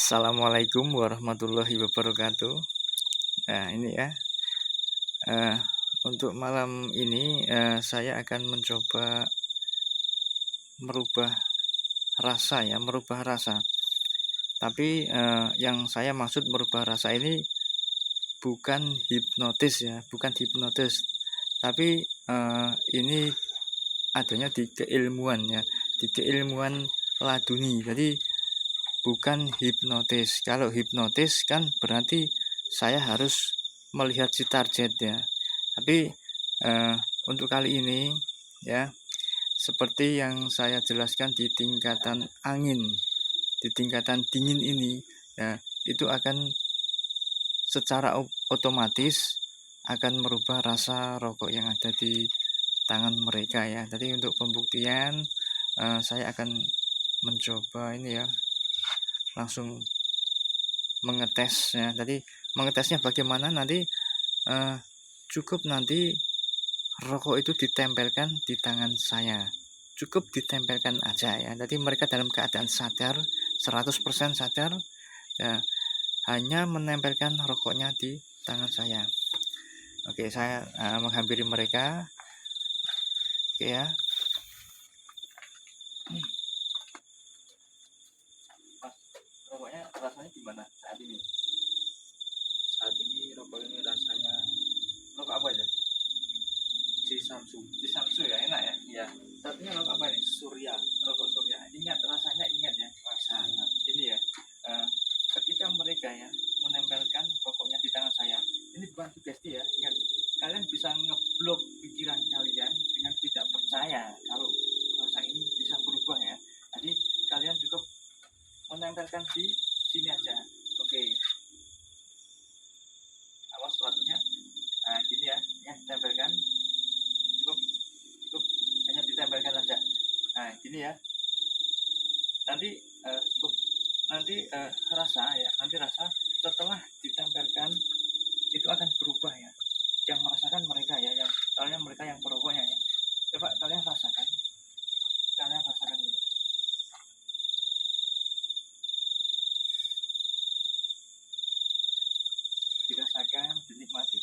Assalamualaikum warahmatullahi wabarakatuh. Nah, ini ya, eh, untuk malam ini saya akan mencoba merubah merubah rasa. Tapi yang saya maksud merubah rasa ini bukan hipnotis ya, bukan hipnotis. Tapi ini adanya di keilmuan ya, di keilmuan laduni. Jadi bukan hipnotis. Kalau hipnotis kan berarti saya harus melihat si target ya. Tapi untuk kali ini ya, seperti yang saya jelaskan di tingkatan angin, di tingkatan dingin ini ya, itu akan secara otomatis akan merubah rasa rokok yang ada di tangan mereka ya. Jadi untuk pembuktian saya akan mencoba ini ya, langsung mengetes ya. Tadi mengetesnya bagaimana, nanti cukup nanti rokok itu ditempelkan di tangan saya, cukup ditempelkan aja ya. Jadi mereka dalam keadaan sadar, 100% sadar ya, hanya menempelkan rokoknya di tangan saya. Oke, saya menghampiri mereka. Oke ya. Mas, rokoknya rasanya gimana saat ini? Saat ini rokok ini rasanya Rokok apa ya? Cisamsu ya, enak ya. ya Satunya rokok apa nih? Surya. Rokok Surya. Ingat rasanya, ingat ya. Sangat. Ini ya, ketika mereka ya menempelkan rokoknya di tangan saya, ini bukan sugesti ya. Ingat, kalian bisa ngeblok pikiran kalian dengan tidak percaya kalau rasa ini bisa berubah ya. Jadi kalian cukup menempelkan di sini aja. Oke, awas suatunya. Nah, gini ya, tempelkan. Cukup hanya ditempelkan aja. Nah, gini ya. Nanti cukup, nanti rasa ya, nanti rasa setelah ditempelkan itu akan berubah ya. Yang merasakan mereka ya, yang soalnya mereka yang perokoknya ya. Coba kalian rasakan ya. Dirasakan, dinikmati.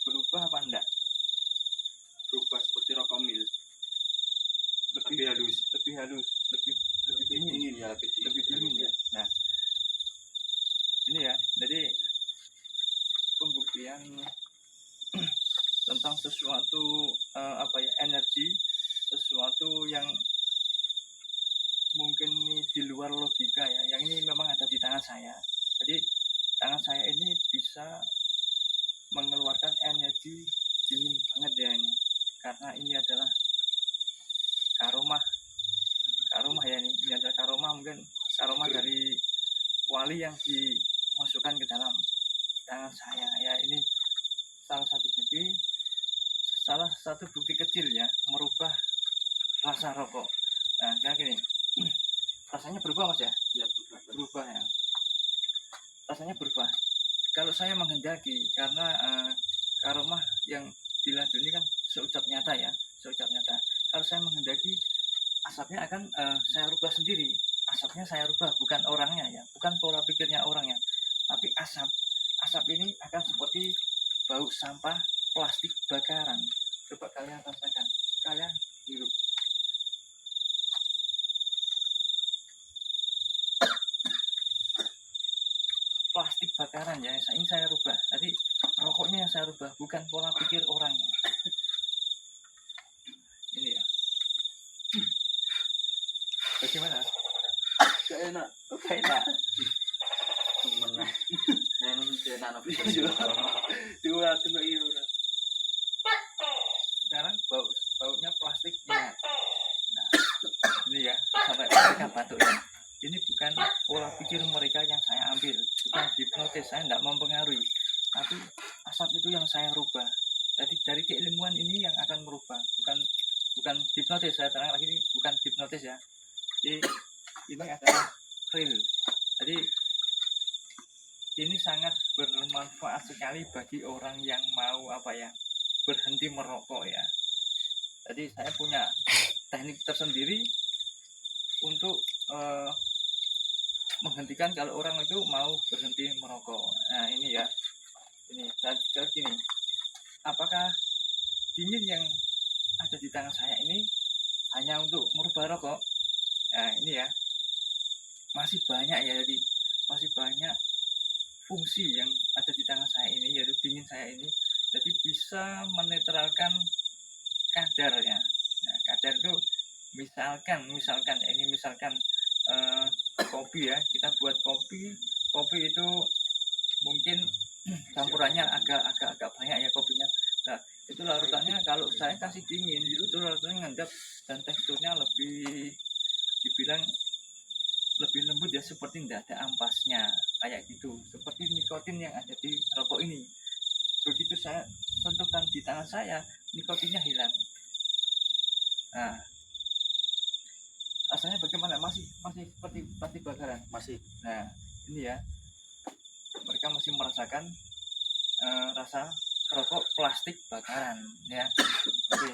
Berubah apa enggak? Berubah seperti rokok mil. Lebih halus, lebih dingin ya, lebih dingin ya. Nah, ini ya, jadi pembuktian tentang sesuatu energi, sesuatu yang mungkin ini di luar logika ya, yang ini memang ada di tangan saya. Jadi tangan saya ini bisa mengeluarkan energi dingin banget ya ini, karena ini adalah karomah ya, ini adalah karomah, mungkin karomah dari wali yang dimasukkan ke dalam tangan saya ya. Ini salah satu bukti kecil ya merubah rasa rokok. Nah, kayak gini, rasanya berubah mas ya? Ya, berubah ya, rasanya berubah. Kalau saya menghendaki, karena karomah yang diladuni kan seucap nyata ya, seucap nyata. Kalau saya menghendaki, asapnya akan saya rubah sendiri. Asapnya saya rubah, bukan orangnya ya, bukan pola pikirnya orangnya, tapi asap ini akan seperti bau sampah plastik bakaran. Coba kalian rasakan, kalian hirup. Plastik bakaran ya, ini saya rubah. Jadi rokoknya yang saya rubah, bukan pola pikir orangnya. Ini ya. Bagaimana? gak enak. Gak enak. Mana? Yang enak apa? Dua iya. Sekarang baunya plastiknya. Nah, ini ya, sampai mereka batuk ya. Ini bukan pola pikir mereka yang saya ambil, bukan hipnotis, saya tidak mempengaruhi, tapi asap itu yang saya rubah. Jadi dari keilmuan ini yang akan merubah, bukan hipnotis. Saya terang lagi, ini bukan hipnotis ya. Jadi ini adalah real. Jadi ini sangat bermanfaat sekali bagi orang yang mau berhenti merokok ya. Jadi saya punya teknik tersendiri untuk menghentikan kalau orang itu mau berhenti merokok. Nah ini ya, ini saya gini, apakah dingin yang ada di tangan saya ini hanya untuk merubah rokok? Nah ini ya, masih banyak ya, jadi masih banyak fungsi yang ada di tangan saya ini, yaitu dingin saya ini. Jadi bisa menetralkan kadarnya. Nah, kadar itu misalkan ya, ini misalkan kopi ya, kita buat kopi itu mungkin campurannya agak banyak ya kopinya. Nah itu larutannya kalau saya kasih dingin itu larutannya ngendap dan teksturnya lebih dibilang lebih lembut ya, seperti tidak ada ampasnya kayak gitu, seperti nikotin yang ada di rokok ini. Begitu saya sentuhkan di tangan saya, nikotinnya hilang. Nah rasanya bagaimana? Masih seperti plastik bakaran Masih. Nah ini ya, mereka masih merasakan rasa rokok plastik bakaran ya. Oke,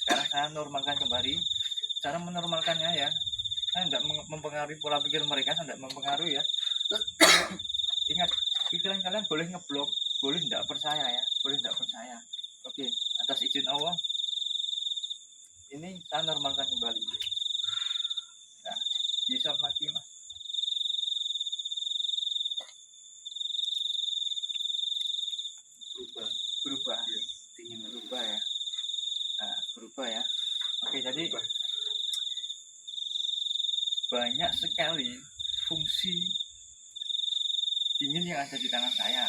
sekarang saya normalkan kembali. Cara menormalkannya ya, saya tidak mempengaruhi pola pikir mereka, saya tidak mempengaruhi ya. Ingat, pikiran kalian boleh ngeblok, boleh tidak percaya ya, boleh tidak percaya. Oke, atas izin Allah ini saya normalkan kembali. Nah, bisa lagi mas. Berubah ya. Dingin berubah ya. Nah, berubah ya. Oke, jadi banyak sekali fungsi dingin yang ada di tangan saya.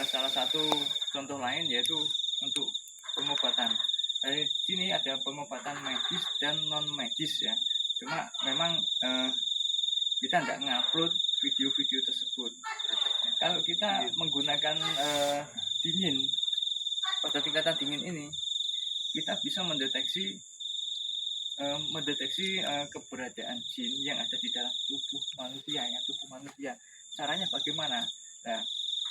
Salah satu contoh lain yaitu untuk pengobatan. Di sini ada pengobatan medis dan non medis ya. Cuma memang kita tidak ngupload video-video tersebut. Kalau kita menggunakan dingin pada tingkatan dingin ini, kita bisa mendeteksi keberadaan jin yang ada di dalam tubuh manusia ya, tubuh manusia. Caranya bagaimana? Nah,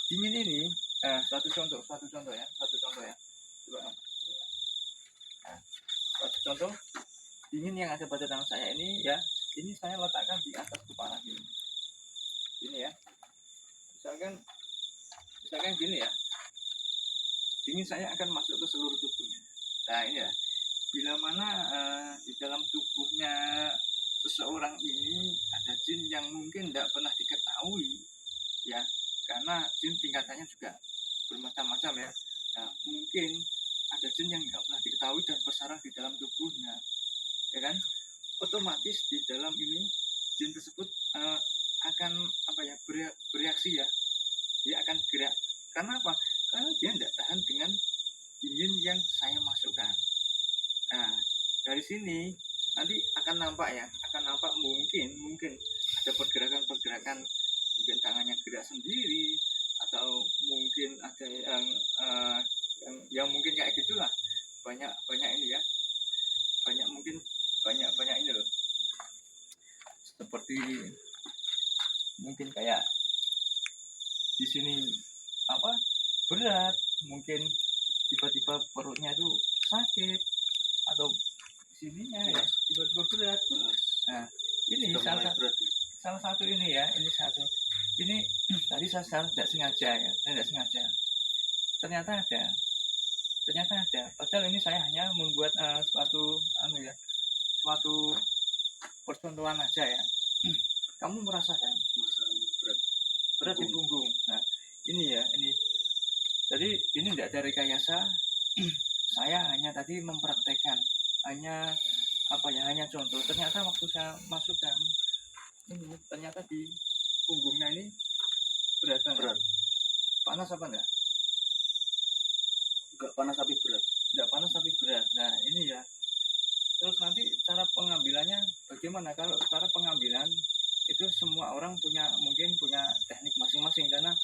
dingin ini satu contoh ya. Coba. Nah, satu contoh dingin yang ada pada tangan saya ini ya, ini saya letakkan di atas kepala ini. Ini ya. Misalkan gini ya. Dingin saya akan masuk ke seluruh tubuhnya. Nah, ini ya. Bila mana di dalam tubuhnya seseorang ini ada jin yang mungkin tidak pernah diketahui ya, karena jin tingkatannya juga bermacam-macam ya. Nah, mungkin ada jin yang tidak pernah diketahui dan bersarang di dalam tubuhnya, ya kan? Otomatis di dalam ini jin tersebut akan bereaksi ya, dia akan gerak. Karena apa? Karena dia tidak tahan dengan dingin yang saya masukkan. Nah, dari sini nanti akan nampak mungkin ada pergerakan, mungkin tangannya gerak sendiri, atau mungkin ada yang mungkin kayak gitulah. Banyak ini ya, banyak ini loh, seperti mungkin kayak di sini berat, mungkin tiba-tiba perutnya itu sakit, atau sininya ya tiba-tiba berat. Nah ini salah satu ini ya, ini tadi saya tidak sengaja ya, ternyata ada, padahal ini saya hanya membuat suatu percontohan aja ya. Kamu merasakan berat di punggung. Nah ini ya, jadi ini tidak ada rekayasa. Saya hanya tadi mempraktekkan, hanya contoh. Ternyata waktu saya masukkan ini, ternyata di punggungnya ini berat. Panas apa enggak? Enggak panas tapi berat. Nah ini ya. Terus nanti cara pengambilannya bagaimana? Kalau cara pengambilan itu semua orang mungkin punya teknik masing-masing, karena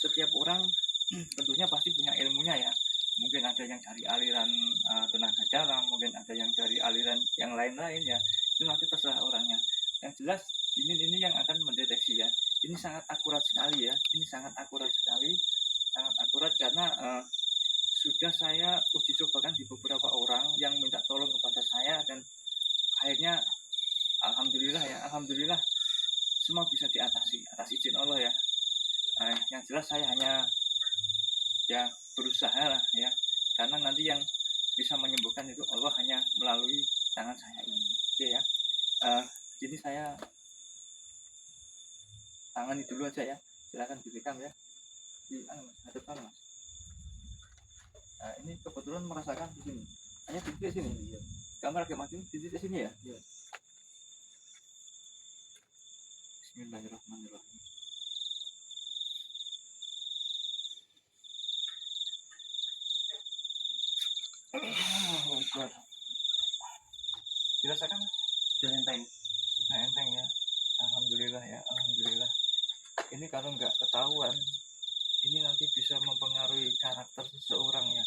setiap orang tentunya pasti punya ilmunya ya. Mungkin ada yang dari aliran tenaga dalam, mungkin ada yang dari aliran yang lain-lain ya. Itu nanti terserah orangnya. Yang jelas ini yang akan mendeteksi ya. Ini sangat akurat sekali ya. Sangat akurat karena sudah saya uji cobakan di beberapa orang yang minta tolong kepada saya, dan akhirnya alhamdulillah semua bisa diatasi. jelas saya hanya ya berusaha lah ya, karena nanti yang bisa menyembuhkan itu Allah hanya melalui tangan saya ini. Oke ya. Ini saya tangani dulu aja ya, silakan direkam ya di hadapan mas. Nah, ini kebetulan merasakan di sini, hanya di titik sini. Kamera agak maju di titik sini ya. Bismillahirrahmanirrahim. Dirasakan sudah enteng, sudah enteng ya. Alhamdulillah ya, alhamdulillah. Ini kalau nggak ketahuan, ini nanti bisa mempengaruhi karakter seseorang ya.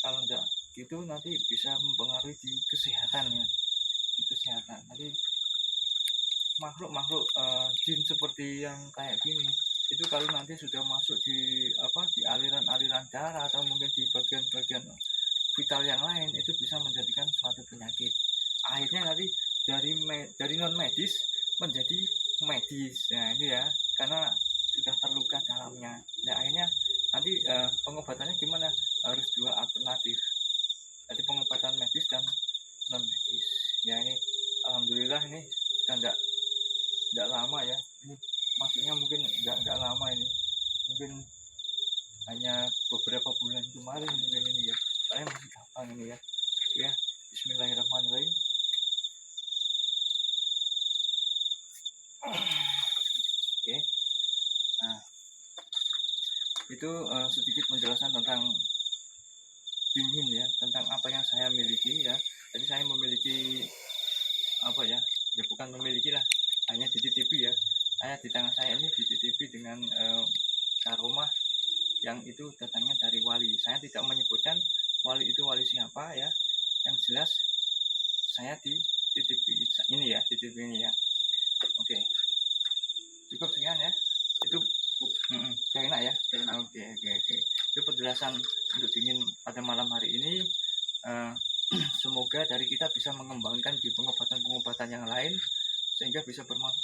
Kalau nggak gitu nanti bisa mempengaruhi di kesehatan ya, di kesehatan. Nanti makhluk-makhluk jin seperti yang kayak gini itu kalau nanti sudah masuk di di aliran-aliran darah atau mungkin di bagian-bagian vital yang lain, itu bisa menjadikan suatu penyakit. Akhirnya nanti dari non medis menjadi medis. Nah ini ya, karena sudah terluka dalamnya. Nah akhirnya nanti pengobatannya gimana? Harus dua alternatif. Jadi pengobatan medis dan non medis. Ya ini alhamdulillah ini sudah enggak lama ya. Ini maksudnya mungkin enggak lama ini. Mungkin hanya beberapa bulan kemarin mungkin ini ya. Saya masih gampang ini ya. Ya, bismillahirrahmanirrahim. Oke. Nah, itu sedikit penjelasan tentang dingin ya, tentang apa yang saya miliki ya. Jadi saya memiliki apa ya? Ya bukan memiliki lah, hanya dititipi ya. Saya di tangan saya ini dititipi dengan karomah yang itu datangnya dari wali. Saya tidak menyebutkan wali itu wali siapa ya. Yang jelas saya dititipi ini ya, dititipi ini ya. Oke. Cukup sekian ya. Itu enak ya. Oke. Itu penjelasan untuk dingin pada malam hari ini. Semoga dari kita bisa mengembangkan di pengobatan yang lain sehingga bisa bermanfaat